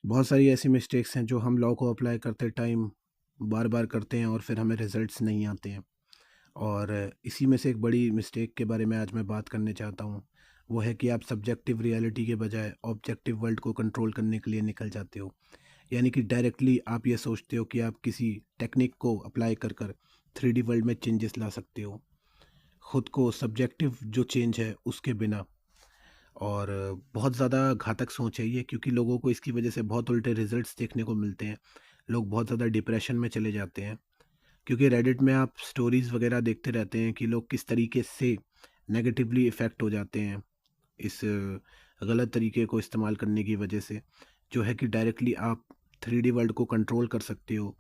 बहुत सारी ऐसी मिस्टेक्स हैं जो हम लॉ को अप्लाई करते टाइम बार बार करते हैं और फिर हमें रिजल्ट्स नहीं आते हैं। और इसी में से एक बड़ी मिस्टेक के बारे में आज मैं बात करने चाहता हूँ। वो है कि आप सब्जेक्टिव रियलिटी के बजाय ऑब्जेक्टिव वर्ल्ड को कंट्रोल करने के लिए निकल जाते हो। यानी कि डायरेक्टली आप ये सोचते हो कि आप किसी टेक्निक को अप्लाई कर कर 3D वर्ल्ड में चेंजेस ला सकते हो, खुद को सब्जेक्टिव जो चेंज है उसके बिना। और बहुत ज़्यादा घातक सोच है ये, क्योंकि लोगों को इसकी वजह से बहुत उल्टे रिजल्ट्स देखने को मिलते हैं। लोग बहुत ज़्यादा डिप्रेशन में चले जाते हैं, क्योंकि रेडिट में आप स्टोरीज़ वगैरह देखते रहते हैं कि लोग किस तरीके से नेगेटिवली इफ़ेक्ट हो जाते हैं इस गलत तरीके को इस्तेमाल करने की वजह से। जो है कि डायरेक्टली आप 3D वर्ल्ड को कंट्रोल कर सकते हो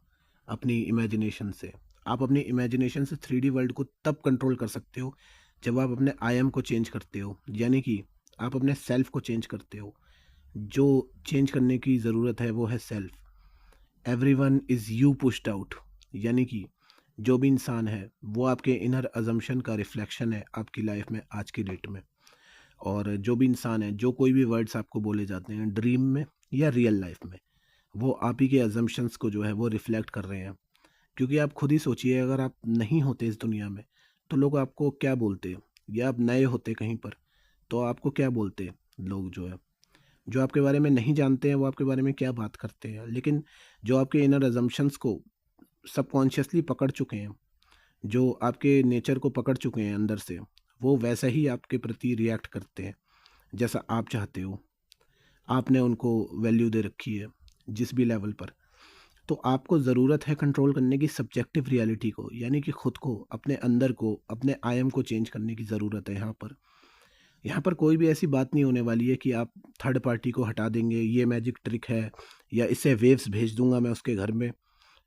अपनी इमेजिनेशन से। आप अपनी इमेजिनेशन से 3D वर्ल्ड को तब कंट्रोल कर सकते हो जब आप अपने आई एम को चेंज करते हो, यानी कि आप अपने सेल्फ को चेंज करते हो। जो चेंज करने की ज़रूरत है वो है self. Everyone is you pushed out, यानी कि जो भी इंसान है वो आपके इनर अजम्पशन का रिफ्लेक्शन है आपकी लाइफ में आज की डेट में। और जो भी इंसान है, जो कोई भी वर्ड्स आपको बोले जाते हैं ड्रीम में या रियल लाइफ में, वो आप ही के अजम्पशंस को जो है वो रिफ्लेक्ट कर रहे हैं। क्योंकि आप खुद ही सोचिए, अगर आप नहीं होते इस दुनिया में तो लोग आपको क्या बोलते, या आप नए होते कहीं पर तो आपको क्या बोलते लोग। जो आपके बारे में नहीं जानते हैं वो आपके बारे में क्या बात करते हैं, लेकिन जो आपके इनर अजम्पशंस को सबकॉन्शियसली पकड़ चुके हैं, जो आपके नेचर को पकड़ चुके हैं अंदर से, वो वैसा ही आपके प्रति रिएक्ट करते हैं जैसा आप चाहते हो। आपने उनको वैल्यू दे रखी है जिस भी लेवल पर। तो आपको ज़रूरत है कंट्रोल करने की सब्जेक्टिव रियलिटी को, यानी कि खुद को, अपने अंदर को, अपने आई एम को चेंज करने की ज़रूरत है। यहाँ पर कोई भी ऐसी बात नहीं होने वाली है कि आप थर्ड पार्टी को हटा देंगे, ये मैजिक ट्रिक है, या इससे वेव्स भेज दूंगा मैं उसके घर में,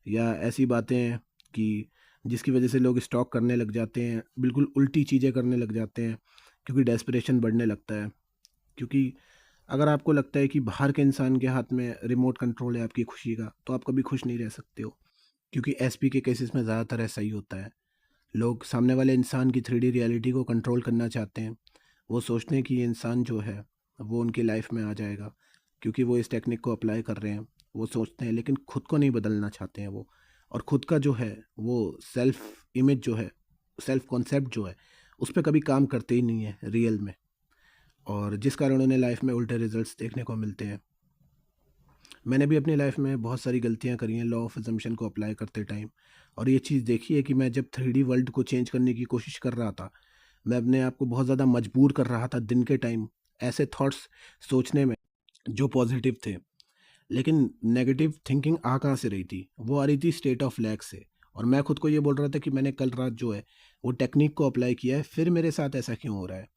या ऐसी बातें हैं कि जिसकी वजह से लोग स्टॉक करने लग जाते हैं, बिल्कुल उल्टी चीज़ें करने लग जाते हैं, क्योंकि डेस्परेशन बढ़ने लगता है। क्योंकि अगर आपको लगता है कि बाहर के इंसान के हाथ में रिमोट कंट्रोल है आपकी खुशी का, तो आप कभी खुश नहीं रह सकते हो। क्योंकि एसपी के केसेस में ज़्यादातर ऐसा ही होता है। लोग सामने वाले इंसान की 3D रियलिटी को कंट्रोल करना चाहते हैं। वो सोचते हैं कि ये इंसान जो है वो उनकी लाइफ में आ जाएगा, क्योंकि वो इस टेक्निक को अप्लाई कर रहे हैं। वो सोचते हैं, लेकिन खुद को नहीं बदलना चाहते हैं वो। और खुद का जो है वो सेल्फ इमेज जो है, सेल्फ कॉन्सेप्ट जो है, उस पर कभी काम करते ही नहीं है रियल में। और जिस कारण उन्हें लाइफ में उल्टे रिजल्ट्स देखने को मिलते हैं। मैंने भी अपनी लाइफ में बहुत सारी गलतियां करी हैं लॉ ऑफ अजम्पशन को अप्लाई करते टाइम। और ये चीज़ देखी है कि मैं जब 3D वर्ल्ड को चेंज करने की कोशिश कर रहा था, मैं अपने आप को बहुत ज़्यादा मजबूर कर रहा था दिन के टाइम ऐसे थॉट्स सोचने में जो पॉजिटिव थे। लेकिन नेगेटिव थिंकिंग आ कहाँ से रही थी? वो आ रही थी स्टेट ऑफ लैक से। और मैं खुद को ये बोल रहा था कि मैंने कल रात जो है वो टेक्निक को अप्लाई किया है, फिर मेरे साथ ऐसा क्यों हो रहा है?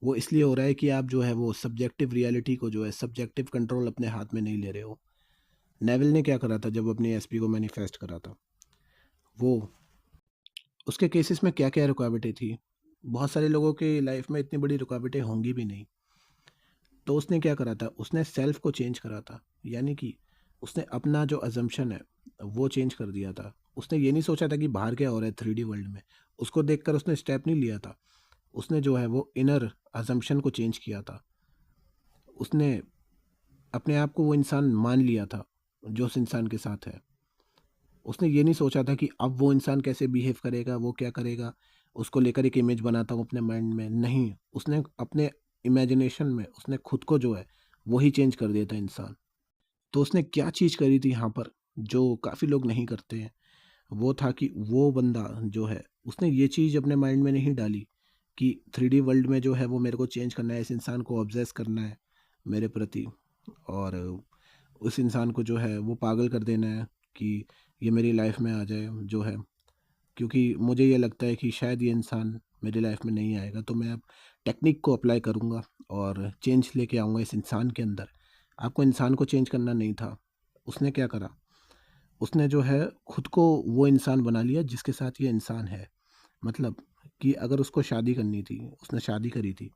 वो इसलिए हो रहा है कि आप जो है वो सब्जेक्टिव रियलिटी को जो है सब्जेक्टिव कंट्रोल अपने हाथ में नहीं ले रहे हो। नेविल ने क्या करा था जब अपनी एसपी को मैनिफेस्ट करा था? वो उसके केसेस में क्या क्या रुकावटें थी? बहुत सारे लोगों के लाइफ में इतनी बड़ी रुकावटें होंगी भी नहीं। तो उसने क्या करा था? उसने सेल्फ को चेंज करा था। यानी कि उसने अपना जो अजम्पशन है वो चेंज कर दिया था। उसने ये नहीं सोचा था कि बाहर क्या हो रहा है 3D वर्ल्ड में। उसको देखकर उसने स्टेप नहीं लिया था। उसने जो है वो इनर अजम्पशन को चेंज किया था। उसने अपने आप को वो इंसान मान लिया था जो उस इंसान के साथ है। उसने ये नहीं सोचा था कि अब वो इंसान कैसे बिहेव करेगा, वो क्या करेगा, उसको लेकर एक इमेज बनाता हूँ अपने माइंड में। नहीं, उसने अपने इमेजिनेशन में उसने खुद को जो है वही चेंज कर दिया था इंसान। तो उसने क्या चीज़ करी थी यहाँ पर जो काफ़ी लोग नहीं करते हैं? वो था कि वो बंदा जो है उसने ये चीज़ अपने माइंड में नहीं डाली कि 3D वर्ल्ड में जो है वो मेरे को चेंज करना है, इस इंसान को ऑब्सेस करना है मेरे प्रति, और उस इंसान को जो है वो पागल कर देना है कि ये मेरी लाइफ में आ जाए जो है। क्योंकि मुझे ये लगता है कि शायद ये इंसान मेरी लाइफ में नहीं आएगा, तो मैं अब टेक्निक को अप्लाई करूँगा और चेंज लेके आऊँगा इस इंसान के अंदर। आपको इंसान को चेंज करना नहीं था। उसने क्या करा? उसने जो है खुद को वो इंसान बना लिया जिसके साथ ये इंसान है। मतलब कि अगर उसको शादी करनी थी, उसने शादी करी थी,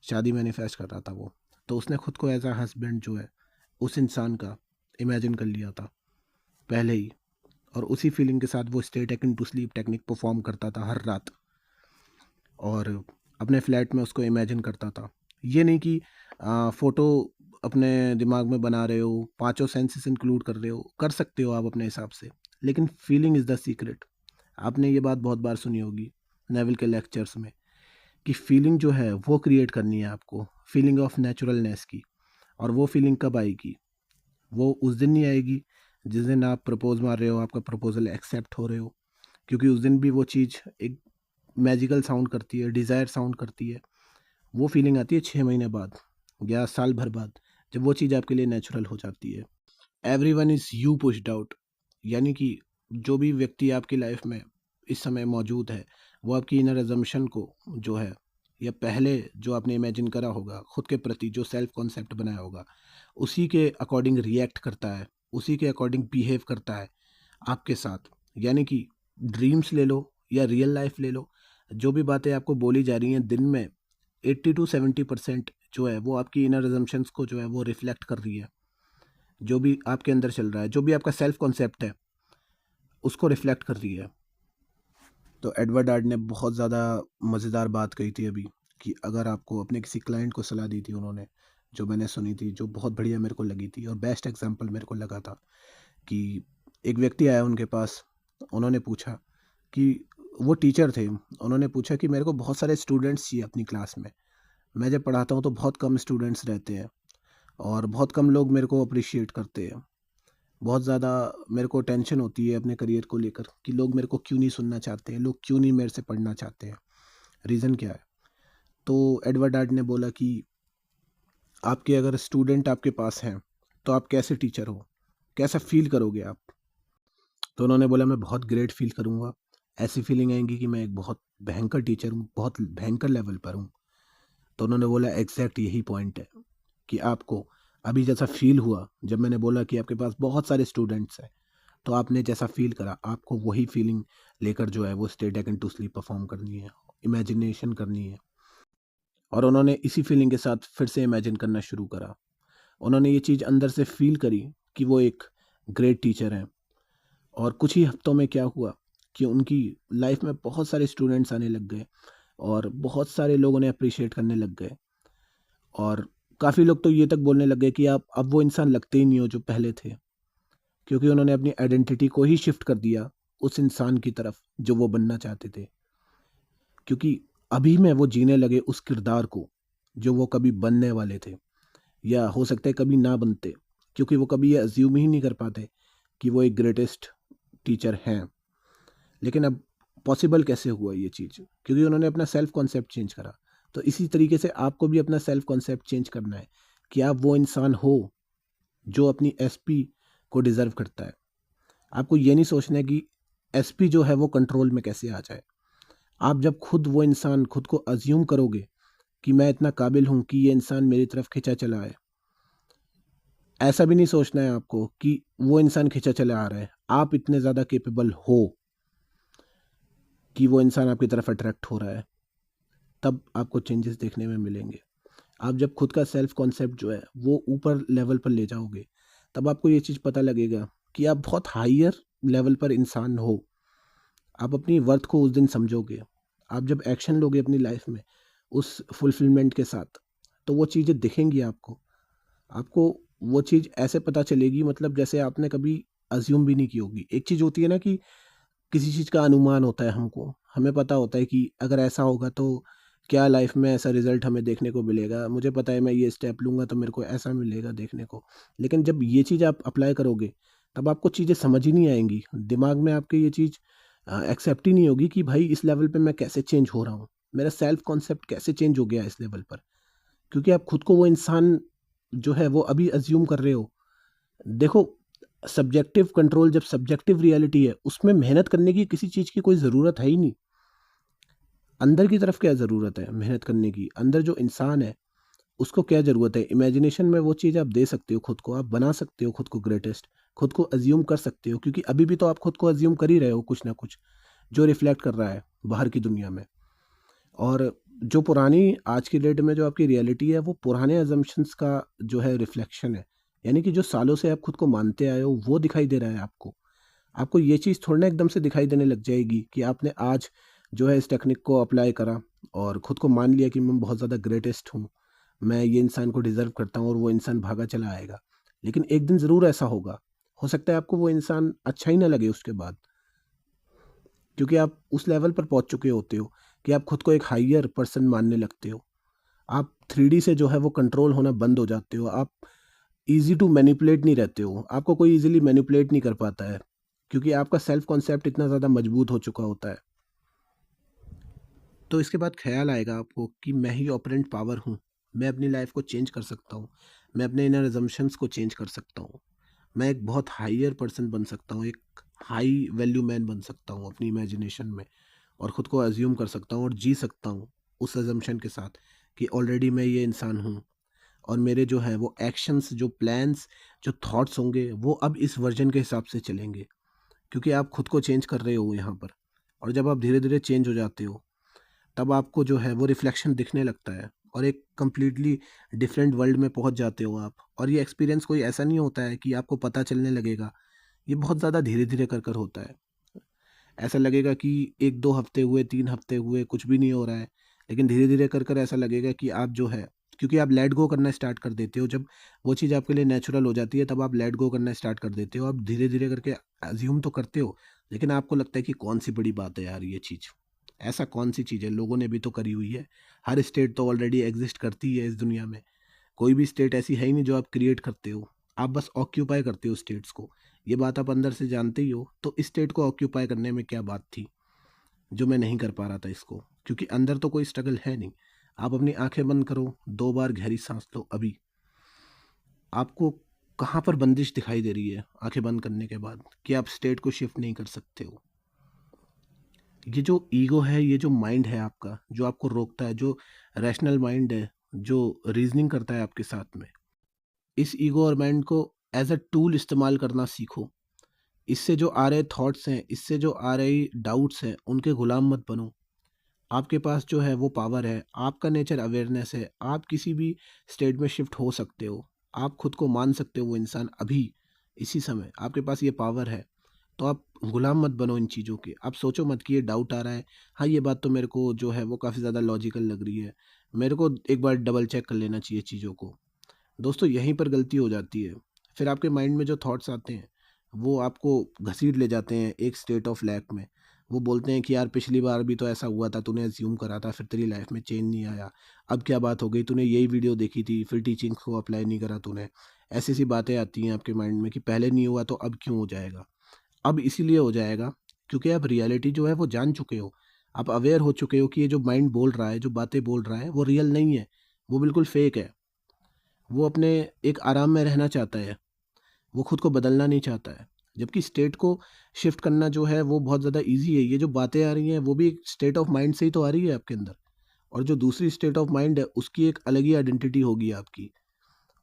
शादी मैनिफेस्ट कर रहा था वो, तो उसने खुद को एज अ हस्बैंड जो है उस इंसान का इमेजिन कर लिया था पहले ही। और उसी फीलिंग के साथ वो stay taken to sleep technique perform करता था हर रात, और अपने फ्लैट में उसको इमेजिन करता था। ये नहीं कि फ़ोटो अपने दिमाग में बना रहे हो, पाँचों सेंसेस इंक्लूड कर रहे हो, कर सकते हो आप अपने हिसाब से, लेकिन फीलिंग इज़ द सीक्रेट। आपने ये बात बहुत बार सुनी होगी नेवल के लेक्चर्स में कि फीलिंग जो है वो क्रिएट करनी है आपको, फीलिंग ऑफ नेचुरलनेस की। और वो फीलिंग कब आएगी? वो उस दिन नहीं आएगी जिस दिन आप प्रपोज मार रहे हो, आपका प्रपोजल एक्सेप्ट हो रहे हो, क्योंकि उस दिन भी वो चीज़ एक मैजिकल साउंड करती है, डिज़ायर साउंड करती है। वो फीलिंग आती है 6 महीने बाद या साल भर बाद, जब वो चीज़ आपके लिए नेचुरल हो जाती है। Every one is you pushed out, यानी कि जो भी व्यक्ति आपकी लाइफ में इस समय मौजूद है, वो आपकी इनर अजम्पशन को जो है, या पहले जो आपने इमेजिन करा होगा खुद के प्रति, जो सेल्फ कॉन्सेप्ट बनाया होगा, उसी के अकॉर्डिंग रिएक्ट करता है, उसी के अकॉर्डिंग बिहेव करता है आपके साथ। यानी कि ड्रीम्स ले लो या रियल लाइफ ले लो, जो भी बातें आपको बोली जा रही हैं दिन में, 80 to 70% जो है वो आपकी इनर अजम्पशंस को जो है वो रिफ्लेक्ट कर रही है। जो भी आपके अंदर चल रहा है, जो भी आपका सेल्फ कॉन्सेप्ट है, उसको रिफ्लेक्ट कर रही है। तो एडवर्ड आर्ट ने बहुत ज़्यादा मज़ेदार बात कही थी अभी, कि अगर आपको अपने किसी क्लाइंट को सलाह दी थी उन्होंने, जो मैंने सुनी थी, जो बहुत बढ़िया मेरे को लगी थी और बेस्ट एग्जांपल मेरे को लगा था, कि एक व्यक्ति आया उनके पास, उन्होंने पूछा कि वो टीचर थे, उन्होंने पूछा कि मेरे को बहुत सारे स्टूडेंट्स चाहिए अपनी क्लास में। मैं जब पढ़ाता हूँ तो बहुत कम स्टूडेंट्स रहते हैं और बहुत कम लोग मेरे को अप्रिशिएट करते हैं। बहुत ज़्यादा मेरे को टेंशन होती है अपने करियर को लेकर कि लोग मेरे को क्यों नहीं सुनना चाहते हैं, लोग क्यों नहीं मेरे से पढ़ना चाहते हैं, रीज़न क्या है? तो एडवर्ड आर्ट ने बोला कि आपके अगर स्टूडेंट आपके पास हैं तो आप कैसे टीचर हो, कैसा फील करोगे आप? तो उन्होंने बोला मैं बहुत ग्रेट फील करूँगा, ऐसी फीलिंग आएंगी कि मैं एक बहुत भयंकर टीचर हूँ, बहुत भयंकर लेवल पर हूँ। तो उन्होंने बोला एग्जैक्ट यही पॉइंट है कि आपको अभी जैसा फील हुआ जब मैंने बोला कि आपके पास बहुत सारे स्टूडेंट्स हैं, तो आपने जैसा फील करा, आपको वही फीलिंग लेकर जो है वो stay taken to sleep perform करनी है, इमेजिनेशन करनी है। और उन्होंने इसी फीलिंग के साथ फिर से इमेजिन करना शुरू करा। उन्होंने ये चीज़ अंदर से फील करी कि वो एक ग्रेट टीचर हैं। और कुछ ही हफ्तों में क्या हुआ कि उनकी लाइफ में बहुत सारे स्टूडेंट्स आने लग गए और बहुत सारे लोग उन्हें अप्रिशिएट करने लग गए। और काफ़ी लोग तो ये तक बोलने लग गए कि आप अब वो इंसान लगते ही नहीं हो जो पहले थे, क्योंकि उन्होंने अपनी आइडेंटिटी को ही शिफ्ट कर दिया उस इंसान की तरफ जो वो बनना चाहते थे। क्योंकि अभी में वो जीने लगे उस किरदार को जो वो कभी बनने वाले थे, या हो सकता है कभी ना बनते, क्योंकि वो कभी ये अज्यूम ही नहीं कर पाते कि वो एक ग्रेटेस्ट टीचर हैं। लेकिन अब पॉसिबल कैसे हुआ ये चीज़? क्योंकि उन्होंने अपना सेल्फ कॉन्सेप्ट चेंज करा। तो इसी तरीके से आपको भी अपना सेल्फ कॉन्सेप्ट चेंज करना है कि आप वो इंसान हो जो अपनी एसपी को डिज़र्व करता है। आपको ये नहीं सोचना है कि एसपी जो है वो कंट्रोल में कैसे आ जाए। आप जब खुद वो इंसान खुद को अज्यूम करोगे कि मैं इतना काबिल हूँ कि ये इंसान मेरी तरफ खिंचा चला है, ऐसा भी नहीं सोचना है आपको कि वो इंसान खिंचा चला आ रहा है। आप इतने ज़्यादा कैपेबल हो कि वो इंसान आपकी तरफ अट्रैक्ट हो रहा है, तब आपको चेंजेस देखने में मिलेंगे। आप जब खुद का सेल्फ कॉन्सेप्ट जो है वो ऊपर लेवल पर ले जाओगे, तब आपको ये चीज़ पता लगेगा कि आप बहुत हायर लेवल पर इंसान हो। आप अपनी वर्थ को उस दिन समझोगे। आप जब एक्शन लोगे अपनी लाइफ में उस फुलफिलमेंट के साथ, तो वो चीज़ें दिखेंगी आपको। आपको वो चीज़ ऐसे पता चलेगी, मतलब जैसे आपने कभी अज्यूम भी नहीं की होगी। एक चीज़ होती है ना कि किसी चीज़ का अनुमान होता है हमको, हमें पता होता है कि अगर ऐसा होगा तो क्या लाइफ में ऐसा रिज़ल्ट हमें देखने को मिलेगा। मुझे पता है मैं ये स्टेप लूँगा तो मेरे को ऐसा मिलेगा देखने को। लेकिन जब ये चीज़ आप अप्लाई करोगे, तब आपको चीज़ें समझ ही नहीं आएँगी। दिमाग में आपके ये चीज़ एक्सेप्ट ही नहीं होगी कि भाई इस लेवल पे मैं कैसे चेंज हो रहा हूँ। मेरा सेल्फ कॉन्सेप्ट कैसे चेंज हो गया इस लेवल पर। क्योंकि आप खुद को वो इंसान जो है वो अभी अज़्यूम कर रहे हो। देखो, सब्जेक्टिव कंट्रोल जब सब्जेक्टिव रियलिटी है, उसमें मेहनत करने की किसी चीज़ की कोई ज़रूरत है ही नहीं। अंदर की तरफ क्या ज़रूरत है मेहनत करने की? अंदर जो इंसान है, उसको क्या ज़रूरत है? इमेजिनेशन में वो चीज़ आप दे सकते हो खुद को, आप बना सकते हो खुद को ग्रेटेस्ट, खुद को अज़्यूम कर सकते हो, क्योंकि अभी भी तो आप खुद को अज़्यूम कर ही रहे हो कुछ ना कुछ, जो रिफ्लेक्ट कर रहा है बाहर की दुनिया में। और जो पुरानी आज की डेट में जो आपकी रियलिटी है, वो पुराने अजम्पशंस का जो है रिफ्लेक्शन है। यानी कि जो सालों से आप खुद को मानते आए हो, वो दिखाई दे रहा है आपको। आपको ये चीज़ थोड़ी ना एकदम से दिखाई देने लग जाएगी कि आपने आज जो है इस टेक्निक को अप्लाई करा और खुद को मान लिया कि मैं बहुत ज़्यादा ग्रेटेस्ट हूँ। मैं ये इंसान को डिज़र्व करता हूँ, और वो इंसान भागा चला आएगा। लेकिन एक दिन ज़रूर ऐसा होगा, हो सकता है आपको वो इंसान अच्छा ही ना लगे उसके बाद, क्योंकि आप उस लेवल पर पहुँच चुके होते हो कि आप खुद को एक हायर पर्सन मानने लगते हो। आप 3D से जो है वो कंट्रोल होना बंद हो जाते हो। आप ईज़ी टू मैनिपुलेट नहीं रहते हो। आपको कोई ईज़िली मैनिपुलेट नहीं कर पाता है, क्योंकि आपका सेल्फ कॉन्सेप्ट इतना ज़्यादा मजबूत हो चुका होता है। तो इसके बाद ख़्याल आएगा आपको कि मैं ही ऑपरेंट पावर हूँ। मैं अपनी लाइफ़ को चेंज कर सकता हूँ। मैं अपने इनर असम्पशन्स को चेंज कर सकता हूँ। मैं एक बहुत हायर पर्सन बन सकता हूँ, एक हाई वैल्यू मैन बन सकता हूँ अपनी इमेजिनेशन में, और ख़ुद को अज़्यूम कर सकता हूँ और जी सकता हूँ उस असम्पशन के साथ कि ऑलरेडी मैं ये इंसान हूँ, और मेरे जो है वो एक्शंस, जो प्लान्स, जो थॉट्स होंगे वो अब इस वर्जन के हिसाब से चलेंगे, क्योंकि आप खुद को चेंज कर रहे हो यहाँ पर। और जब आप धीरे धीरे चेंज हो जाते हो, तब आपको जो है वो रिफ्लेक्शन दिखने लगता है, और एक कम्प्लीटली डिफरेंट वर्ल्ड में पहुँच जाते हो आप। और ये एक्सपीरियंस कोई ऐसा नहीं होता है कि आपको पता चलने लगेगा, ये बहुत ज़्यादा धीरे धीरे कर कर होता है। ऐसा लगेगा कि 1-2 हफ्ते हुए, 3 हफ्ते हुए, कुछ भी नहीं हो रहा है। लेकिन धीरे-धीरे कर कर ऐसा लगेगा कि आप जो है, क्योंकि आप लेट गो करना स्टार्ट कर देते हो, जब वो चीज़ आपके लिए नेचुरल हो जाती है, तब आप लेट गो करना स्टार्ट कर देते हो। आप धीरे-धीरे करके अज़्यूम तो करते हो, लेकिन आपको लगता है कि कौन-सी बड़ी बात है यार ये चीज़। ऐसा कौन-सी चीज़ है, लोगों ने भी तो करी हुई है। हर स्टेट तो ऑलरेडी एग्ज़िस्ट करती है इस दुनिया में। कोई भी स्टेट ऐसी है ही नहीं जो आप क्रिएट करते हो। आप बस ऑक्यूपाई करते हो स्टेट्स को। ये बात आप अंदर से जानते ही हो, तो इस स्टेट को ऑक्यूपाई करने में क्या बात थी, जो मैं नहीं कर पा रहा था इसको? क्योंकि अंदर तो कोई स्ट्रगल है नहीं। आप अपनी आँखें बंद करो, 2 बार गहरी साँस लो अभी। आपको कहाँ पर बंदिश दिखाई दे रही है आँखें बंद करने के बाद, कि आप स्टेट को शिफ्ट नहीं कर सकते हो? ये जो ईगो है, ये जो माइंड है आपका, जो आपको रोकता है, जो रैशनल माइंड है, जो रीज़निंग करता है आपके साथ में, इस ईगो और माइंड को एज़ अ टूल इस्तेमाल करना सीखो। इससे जो आ रहे थॉट्स हैं, इससे जो आ रही डाउट्स हैं, उनके गुलाम मत बनो। आपके पास जो है वो पावर है, आपका नेचर अवेयरनेस है, आप किसी भी स्टेट में शिफ्ट हो सकते हो। आप खुद को मान सकते हो वो इंसान अभी, इसी समय आपके पास ये पावर है। तो आप गुलाम मत बनो इन चीज़ों के। आप सोचो मत कि ये डाउट आ रहा है, हाँ, ये बात तो मेरे को जो है वो काफ़ी ज़्यादा लॉजिकल लग रही है। मेरे को एक बार डबल चेक कर लेना चाहिए चीज़ों को। दोस्तों, यहीं पर गलती हो जाती है। फिर आपके माइंड में जो थॉट्स आते हैं, वो आपको घसीट ले जाते हैं एक स्टेट ऑफ लैक में। वो बोलते हैं कि यार पिछली बार भी तो ऐसा हुआ था, तूने अज़्यूम करा था, फिर तेरी लाइफ में चेंज नहीं आया। अब क्या बात हो गई, तूने यही वीडियो देखी थी, फिर टीचिंग को अप्लाई नहीं करा तूने। ऐसी-ऐसी बातें आती हैं आपके माइंड में कि पहले नहीं हुआ तो अब क्यों हो जाएगा? अब इसीलिए हो जाएगा क्योंकि आप रियलिटी जो है वो जान चुके हो। आप अवेयर हो चुके हो कि ये जो माइंड बोल रहा है, जो बातें बोल रहा है, वो रियल नहीं है, वो बिल्कुल फ़ेक है। वो अपने एक आराम में रहना चाहता है, वो खुद को बदलना नहीं चाहता है। जबकि स्टेट को शिफ्ट करना जो है वो बहुत ज़्यादा ईज़ी है। ये जो बातें आ रही हैं वो भी एक स्टेट ऑफ माइंड से ही तो आ रही है आपके अंदर। और जो दूसरी स्टेट ऑफ माइंड है उसकी एक अलग ही आइडेंटिटी होगी आपकी।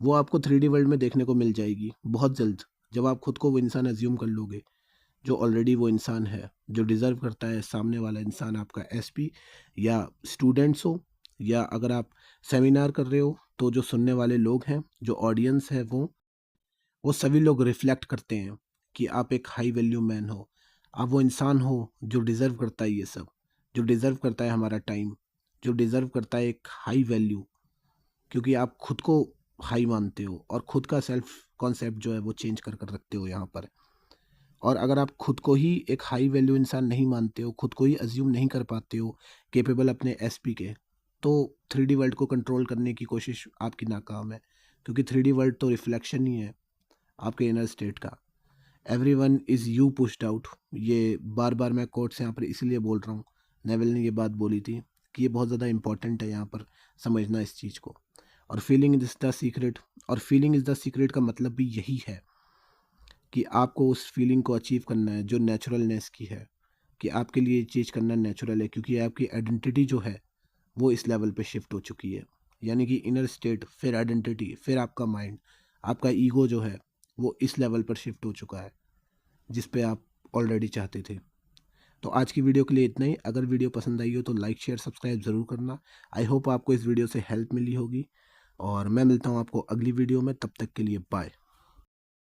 वो आपको 3D वर्ल्ड में देखने को मिल जाएगी बहुत जल्द, जब आप खुद को वो इंसान अज़्यूम कर लोगे, जो ऑलरेडी वो इंसान है, जो डिज़र्व करता है सामने वाला इंसान आपका एसपी, या स्टूडेंट्स हो, या अगर आप सेमिनार कर रहे हो तो जो सुनने वाले लोग हैं, जो ऑडियंस है, वो सभी लोग रिफ्लेक्ट करते हैं कि आप एक हाई वैल्यू मैन हो। आप वो इंसान हो जो डिज़र्व करता है ये सब, जो डिज़र्व करता है हमारा टाइम, जो डिज़र्व करता है एक हाई वैल्यू, क्योंकि आप खुद को हाई मानते हो और खुद का सेल्फ कॉन्सेप्ट जो है वो चेंज कर कर रखते हो यहाँ पर। और अगर आप खुद को ही एक हाई वैल्यू इंसान नहीं मानते हो, खुद को ही अज्यूम नहीं कर पाते हो कैपेबल अपने एसपी के, तो 3D वर्ल्ड को कंट्रोल करने की कोशिश आपकी नाकाम है, क्योंकि 3D वर्ल्ड तो रिफ्लेक्शन ही है आपके इनर स्टेट का। Everyone is you pushed out. ये बार बार मैं कोट्स यहाँ पर इसलिए बोल रहा हूँ, नेविल ने ये बात बोली थी कि ये बहुत ज़्यादा इंपॉर्टेंट है यहाँ पर समझना इस चीज़ को। और फीलिंग इज़ द सीक्रेट, और फीलिंग इज़ द सीक्रेट का मतलब भी यही है कि आपको उस फीलिंग को अचीव करना है जो नेचुरलनेस की है, कि आपके लिए ये चीज़ करना नेचुरल है, क्योंकि आपकी आइडेंटिटी जो है वो इस लेवल पे शिफ्ट हो चुकी है। यानी कि इनर स्टेट, फिर आइडेंटिटी, फिर आपका माइंड, आपका ईगो जो है वो इस लेवल पर शिफ्ट हो चुका है जिस पे आप ऑलरेडी चाहते थे। तो आज की वीडियो के लिए इतना ही। अगर वीडियो पसंद आई हो तो लाइक शेयर सब्सक्राइब ज़रूर करना। आई होप आपको इस वीडियो से हेल्प मिली होगी, और मैं मिलता हूँ आपको अगली वीडियो में। तब तक के लिए बाय।